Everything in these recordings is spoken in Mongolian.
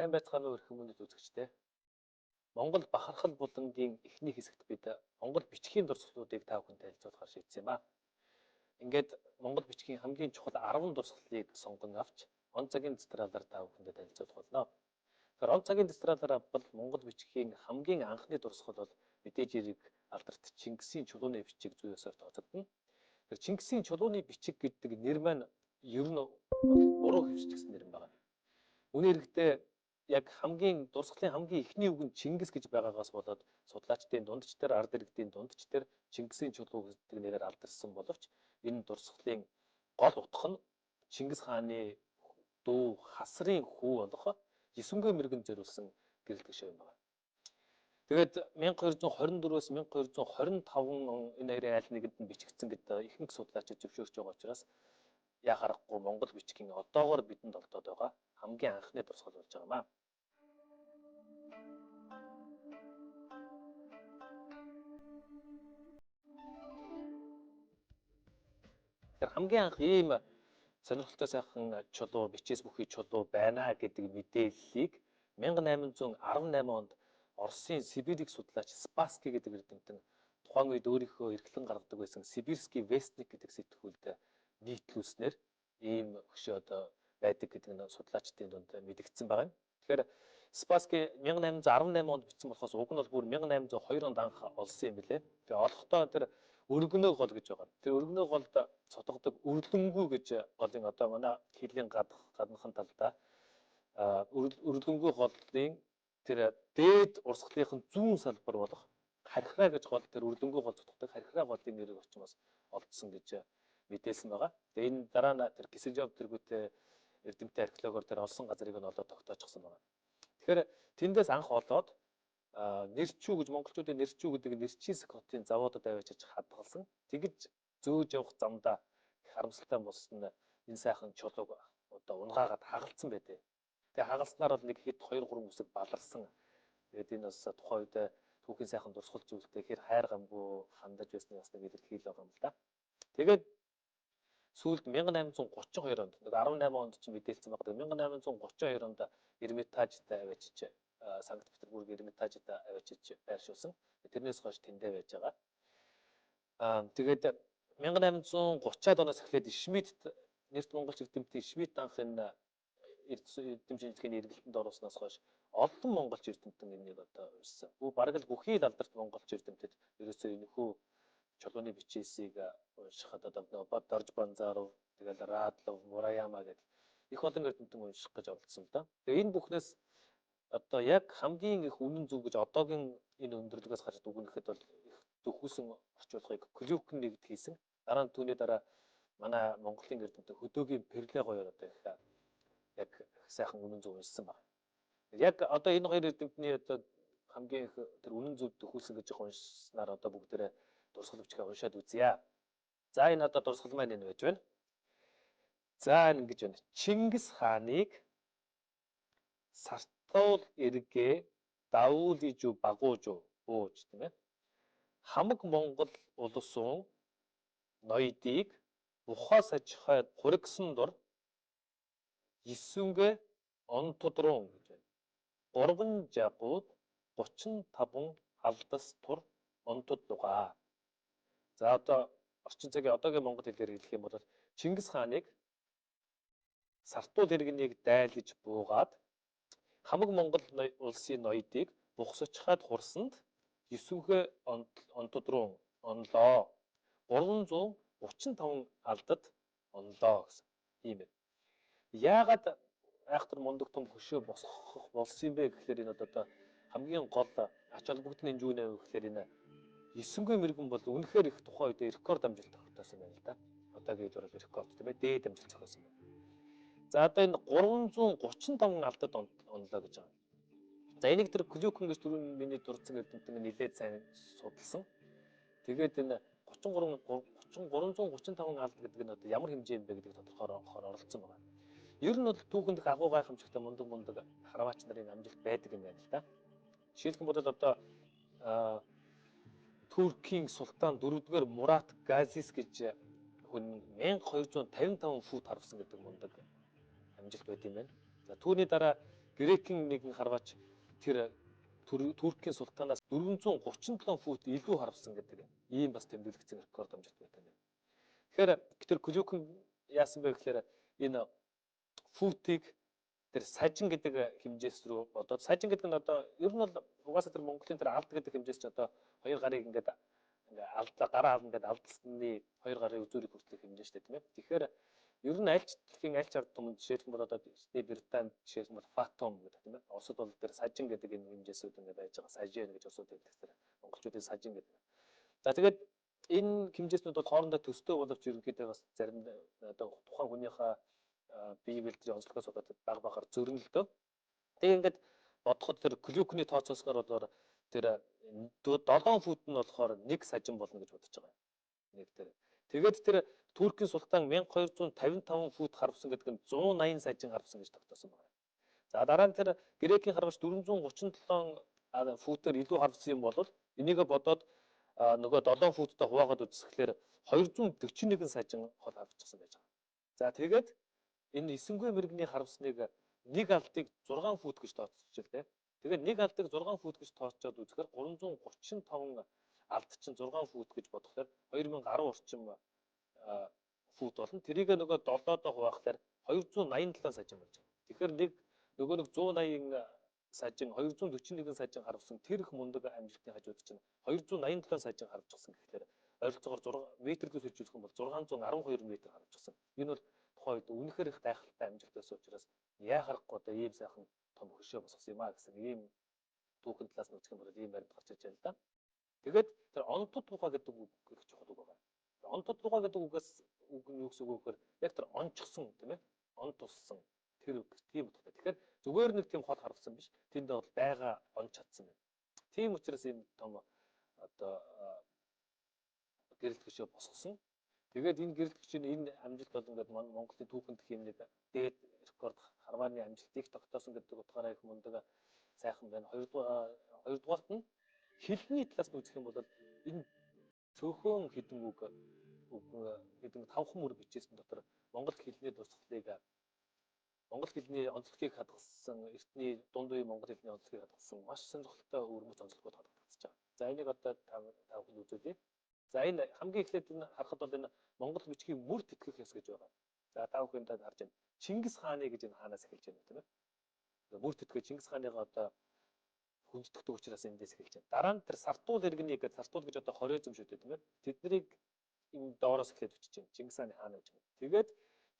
Сайн байцгаана уу эрхэм хүндэт үзэгчдээ. Монгол бахархал булангийн эхний хэсэгт бид Монгол бичгийн дурсгалуудыг та бүхэнд танилцуулахар шийдсэн юм а. Ингээд Монгол бичгийн хамгийн чухал 10 дурсгалыг сонгон авч он цагийн дистралаар та бүхэнд танилцуулах болно. Тэгэхээр он цагийн дистралаар авбал Монгол бичгийн хамгийн анхны дурсгал бол мэдээж хэрэг алдарт Чингисийн чулууны бичиг зүй ёсоор тооцогдно. Тэгэхээр Чингисийн чулууны бичиг гэдэг нэр маань ер нь буруу хэвшигдсэн нэр юм байна. Үүний хэрэгтээ яг дурсгалын хамгийн эхний үг нь Чингис гэж байгаагаас болоод судлаачдын дундч тэр ард иргэдийн дундч тэр Чингисийн чулуу гэдэг нэрээр алдарсан боловч энэ дурсгалын гол утга нь Чингис хааны дүү Хасрын хүү болох Есүнгэй мэргэн зориулсан гэрэл гишүүн юм байна. Тэгээд 1224-өөс 1225 он энэ хоёрын аль нэгэнд нь бичигдсэн гэдэг ихэнх судлаачид зөвшөөрч байгаа учраас яхахгүй Монгол бичгийн одоогоор бидэнд олдоод байгаа хамгийн анхны дурсгал болж байгаа юм аа. Тэр хамгийн анх ийм сонирхолтой сайхан чулуу, бичээс бүхий чулуу байна гэдэг мэдээллийг 1818 онд Оросын Сибирийг судлаач Спасский гэдэг эрдэмтэн тухайн үед өөрийнхөө эрхлэн гаргадаг байсан Сибирский вестник гэдэг сэтгүүлд нийтлүүлснээр ийм хөшөөд байдаг гэдэг нь судлаачдын дунд мэдэгдсэн байгаа юм. Тэгэхээр Спасский 1818 онд бичсэн болохоос уг нь бол бүр 1802 онд анх олсон юм билээ. Тэгээ олохдоо тэр өргөнөө гол гэж байгаа. Тэр өргөнөө голд цотгодог өрлөнгүү гэж голын одоо манай хилийн гаднахын талдаа өрлөнгүү голын тэр дээд урсгалынхын зүүн салбар болох хархраа гэж гол тэр өрлөнгүү гол цотгодог хархраа голын нэрийг орчмоос олдсон гэж мэдээлсэн байгаа. Тэгээ энэ дараа нь тэр Киселжов тэргүүтээ эрдэмтэн археологоор тэр олсон газрыг нь олоод тогтоочсон байгаа. Тэгэхээр тэндээс анх олоод нэрчүү гэж монголчуудын нэрчүү гэдэг нэрчийск хотын завуудад аваачиж хадгалсан. Тэгж зөөж явах замдаа их харамсалтай болсон энэ сайхан чулууг одоо унгаагаад хагалцсан байдэ. Тэгээ хагалснаар бол нэг хэд 2-3 үсэг баларсан. Тэгээд энэ бас тухайн үед түүхийн сайхан дурсгал зүйлтэй хэр хайр гамгүй хандаж байсны бас нэг илэрхийлэл байгаа юм л да. Тэгээд сүүлд 1832 онд 18 онд ч мэдээлсэн байгаа. 1832 онд Эрмитажд аваачиж Санкт Петербург Эрмитажд аваачиж байршуулсан. Тэрнээс хойш тэндээ байж байгаа. Тэгээд 1830-аад оноос эхлээд Шмидт нэрт монголч эрдэмтэн Шмидт анх энэ эрдэм шинжилгээний эргэлтэнд оруулснаас хойш олон монголч эрдэмтэн энийг одоо уншсан. Бараг л бүхий л алдарт монголч эрдэмтэд ерөөсөө энэхүү чулууны бичээсийг уншихад одоо Дорж Банзаров, тэгэл Радлов, Мураяма гэх их олон эрдэмтэн унших гэж оролдсон л да. Тэгээ энэ бүхнээс одоо яг хамгийн их үнэн зөв гэж одоогийн энэ өндөрлөгөөс гарч дүгнэхэд бол их зөвхөөсөн орчуулгыг Клюкн нэгт хийсэн. Дараа нь түүний дараа манай Монголын эрдэмтэн Хөдөөгийн Перле гоёор одоо их яг сайхан үнэн зөв уншсан байна. Яг одоо энэ хоёр эрдэмтний одоо хамгийн их тэр үнэн зөв төхүүлсэн гэж уншснаар одоо бүгдээрээ дурсгал бичгээ уншаад үзье. За энэ одоо дурсгал маань энэ байж байна. За энэ ингэж байна. Чингис хааныг сартуул эргээ давуулижу багуужу ууж тийм ээ. Хамаг Монгол улсын ноёдыг ухаас аж ахуйд хуригсан дур Есүнгэй онтудрун гэж байна. 3 жагууд 35 алдас тур онтудлугаа. За одоо орчин цагийн одоогийн монгол хэлээр хэлэх юм бол Чингис хааныг сартуул иргэнийг дайлж буугаад хамаг Монгол улсын ноёдыг бухсачхаад хурсанд Есүнгэй онтудрун онлоо. 335 алдад онлоо гэсэн юм байна. Яагаад айхтар мундаг том хөшөө босгох болсон юм бэ гэхээр энэ одоо хамгийн гол ач холбогдны зүүнээ гэхээр энэ Есүнгэй мэргэн бол үнэхээр их тухайн үед рекорд амжилт тогтоосон байна л да. Одоогийн зураг рекорд тийм ээ дээд амжилт зохиосон байна. За одоо энэ 335 алдад онлоо гэж байгаа. За энийг тэр Клюкн гэж түрүүн миний дурдсан эрдэмтэн нэлээд сайн судалсан. Тэгээд энэ 335 алд гэдэг нь одоо ямар хэмжээ юм бэ гэдгийг тодорхойлохоор оролцсон байна. Ер нь бол түүхэнд их агуу гайхамшигтай мундаг хараваач нарын амжилт байдаг юм байна л да. Жишээлбэл бол одоо Туркийн султан 4-р Мурат Газис гэж хүн 1255 фут харвсан гэдэг мундаг амжилт байт юм байна. За түүний дараа Грекийн нэгэн харваач тэр Туркийн султанаас 437 фут илүү харвсан гэдэг ийм бас тэмдэглэгдсэн рекорд амжилт байдаг юм. Тэгэхээр тэр Клюкин яасан бэ гэхээр энэ футыг тэр сажин гэдэг хэмжээс рүү бодоод сажин гэдэг нь одоо ер нь бол угаасаа тэр Монголын тэр алд гэдэг хэмжээс ч одоо хоёр гарыг ингээд гараа авна гэдэг алдсны хоёр гарын үзүүрийг хүртэх хэмжээ шүү дээ тийм ээ. Тэгэхээр ер нь аль ч дэлхийн аль ч ард түмэнд жишээлбэл бол одоо Британд жишээлбэл бол фатом гэдэг тийм ээ. Оросд бол тэр сажин гэдэг энэ хэмжээсүүд ингээд байж байгаа. Сажин гэж осууд байдаг тэр монголчуудын сажин гэдэг. За тэгээд энэ хэмжээснүүд бол хоорондоо төстэй боловч ерөнхийдөө бас зарим одоо тухайн хүнийхээ бие бэлтгэж онцлогоос болоод баг багаар зөрнө л дөө. Тэгээ ингээд бодоход тэр Клюкны тооцоосоор бол тэр 7 фут нь болохоор нэг сажин болно гэж бодож байгаа юм. Нэг тэр. Тэгээд тэр Туркийн султан 1255 фут харвсан гэдэг нь 180 сажин харвсан гэж тогтоосон байна. За дараа нь тэр Грекийн харвагч 437 футээр илүү харвсан юм бол энийг бодоод нөгөө 7 футтай хуваагаад үзэхлээр 241 сажин хол харвчихсан байж байгаа. За тэгээд энэ 9-р мэрэгний харвсныг нэг алдыг 6 фут гэж тооцчихжээ те. Тэгээд нэг алдыг 6 фут гэж тооцоод үзэхээр 335 алд чинь 6 фут гэж бодохоор 2010 орчим фут болно. Тэрийг нөгөө 7-доо хуваахлаар 287 сажин болж байгаа. Тэгэхээр нөгөө 180 сажин 241 сажин харвсан тэр их мундаг амжилтны хажууд чинь 287 сажин харвчихсан гэхээр ойролцоогоор 6 метрлээс хэмжүүлэх юм бол 612 метр харвчихсан. Энэ бол тухайн үед үнэхээр их гайхалтай амжилт байсан учраас яа харахгүй одоо ийм сайхан том хөшөө босгосон юм а гэсэн ийм түүхэн талаас нь үзэх юм бол ийм баримт гарч ирж байна л да. Тэгээд тэр онтод тухай гэдэг үг их чухал үг байна. Онтод тухай гэдэг үгээс үг нь юу гэсэн үг вэ гэхээр яг тэр онцгсон тийм ээ он туссан тэр үг тийм утгатай. Тэгэхээр зүгээр нэг тийм хол харвсан биш. Тэнд бол байгаа онц чадсан байна. Тийм учраас ийм том одоо гэрэлт хөшөө босгосон. Тэгээд энэ гэрэлт хөшөөний энэ амжилт бол ингээд Монголын түүхэнд хэм нэг дээд рекорд харвааны амжилтыг тогтоосон гэдэг утгаараа их мундаг сайхан байна. Хоёрдугаарт нь хэлний талаас нь үзэх юм бол энэ цөөхөн хэдэн үг хэдэн 5 мөр бичсэн дотор монгол хэлний дурсгалыг монгол хэлний онцлогийг хадгалсан эртний дунд үеийн монгол хэлний онцлогийг хадгалсан маш сонирхолтой өрмөц онцлогууд хадгалагдаж байгаа. За энийг одоо тавхан үзүүлье. За энэ хамгийн эхлээд энэ харахад бол энэ монгол бичгийн мөр тэтгэх ёс гэж байгаа. За та бүхэнд харж байна. Чингис хааны гэж энэ хаанаас эхэлж байна тийм ээ. Мөр тэтгэх Чингис хааныг одоо хүндтгэдэг учраас эндээс эхэлж байна. Дараа нь тэр Сартуул иргэнийг Сартуул гэж одоо хорёозм шүү дээ тийм ээ. Тэднийг энэ доороос эхлээд бичиж байна. Чингис хааны хаана гэж байна. Тэгээд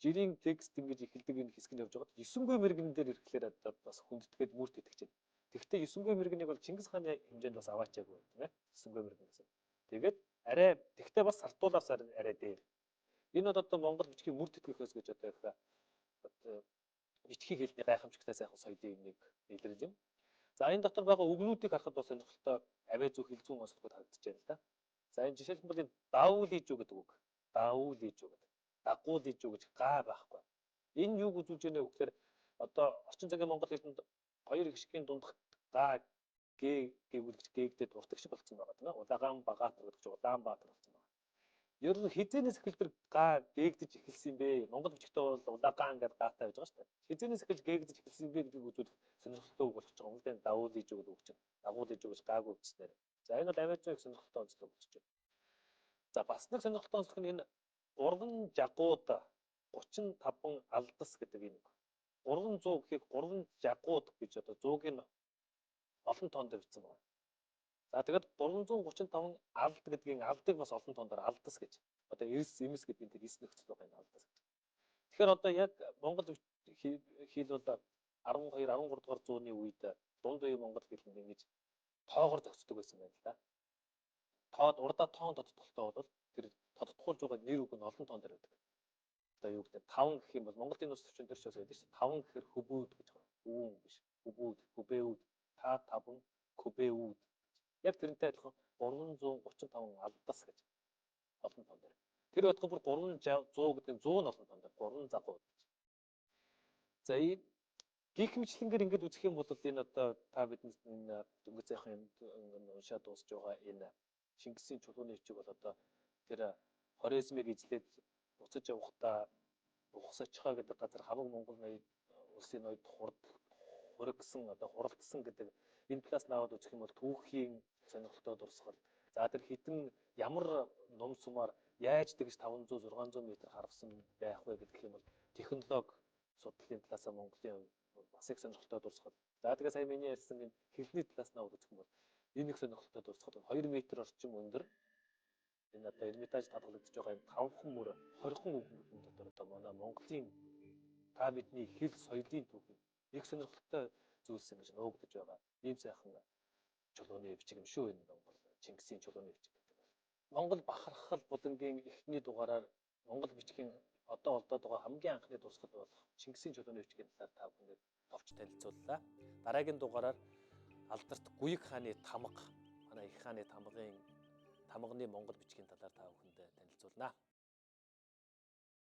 жирийн текст ингэж эхэлдэг энэ хэсэг нь явж байгаа. 9-р мэрэгэн дээр ирэхлээр одоо бас хүндэтгээд мөр тэтгэж байна. Тэгэхдээ 9-р мэрэгнийг бол Чингис хааны хэмжээнд бас аваачаагүй тийм ээ. 9-р мэрэгнээс. Тэгээд арай тэгтээ бас Сартуулаас арай дээр. Энэ бол одоо Монгол бичгийн мөр тэтгэх ёс гэж одоо их бичгийн хэлний гайхамшигтай сайхан соёлын нэг илэрэл юм. За энэ дотор байгаа үгнүүдийг харахад бас сонирхолтой авиа зүү хэл зүүн онцлогуд харагдаж байна л да. За энэ жишээлбэл даулижүү гэдэг үг. Даулижүү гэдэг. Дагуулижүү гэж га байхгүй. Энэ юуг үзүүлж байна вэ гэхээр одоо орчин цагийн монгол хэлэнд хоёр гიშгийн дундх га гээгүүлж гээгдээд уртагч болсон байгаа тийм ээ. Удагаан Багаатар гэдэг чинь Улаанбаатар болсон байна. Ер нь хизээнээс эхэлж га гээгдэж эхэлсэн бэ? Монгол бичгтээ бол Удагаан гэдэг гаатай байж байгаа шүү дээ. Хизээнээс эхэлж гээгдэж эхэлсэн бэ гэдгийг үзүүлэх сонирхолтой үг болох ч юм. Монголын даулижүү гэдэг үг чинь дагуулижүү гэж гаагүй бичснээр. За энэ бол авиацын их сонирхолтой онцлог болчихж байна. За бас нэг сонирхолтой онцлог нь энэ урган жагууд 35 алдас гэдэг юм. 300 гэхийг 3 жагууд гэж одоо 100-ыг олон тоонд бичсэн байна. За тэгээд 335 алд гэдгийн алдыг бас олон тоондоор алдас гэж. Одоо эрс эмс гэдэг энэ эс нөхцөл байгаа энэ алдас гэж. Тэгэхээр одоо яг монгол хэл бол 12 13 дугаар зууны үед дунд үеийн монгол хэлэнд ингэж тоогоор зохицдог байсан байна л да. Тоод урдаа тоон тодтолтой бол тэр тодтолгуулж байгаа нэр үг нь олон тоон дээр байдаг. Одоо юу гэдэг 5 гэх юм бол Монголын нус төвчөн дээр ч бас байдаг шүү. 5 гэхээр хөбөөд гэж байна. Үүн биш. Хөбөөд, хөбөөд, та 5 хөбөөд. Яг тэрнтэй адилхан 335 алдас гэж олон тоон дээр. Тэр байтугай бүр 300 гэдэг нь 100 олон тоон дээр 3 загуу. За энэ гихмичлэнгээр ингэж үзэх юм бол энэ одоо та бидний энэ дөнгөж сайхан уншаад дуусж байгаа энэ Чингисийн чулууны бичиг бол одоо тэр хорезмыг эзлээд буцаж явахдаа Ухсачхаа гэдэг газар хамаг Монгол улсын ноёд хураг гэсэн одоо хуралдсан гэдэг энэ талаас нь аваад үзэх юм бол түүхийн сонирхолтой дурсгал. За тэр хитэн ямар ном сумаар яаж тэгж 500 600 м харвсан байх вэ гэдэг юм бол технологи судлалын талаас нь Монголын бас их сонирхолтой дурсгал. За тэгээ сая миний ярьсан энэ хэлний талаас нь аваад үзэх юм бол энэ их сонирхолтой дурсгал 2 м орчим өндөр энэ одоо Эрмитаж татгалагдж байгаа юм 5хан мөр 20хан өвгөн дотор одоо манай Монголын та бидний хэл соёлын түүх их сонирхолтой зүйлс ингэж нуугдж байгаа. Ийм сайхан чулууны бичиг юм шүү энэ Монгол Чингисийн чулууны бичиг гэдэг. Монгол бахархал булангийн эхний дугаараар Монгол бичгийн одоо олдоод байгаа хамгийн анхны дурсгал болох Чингисийн чулууны бичгийн талаар та бүхэнд товч танилцууллаа. Дараагийн дугаараар алдарт Гүйэг хааны тамга, манай их хааны тамганы Монгол бичгийн талаар та бүхэнд танилцуулнаа.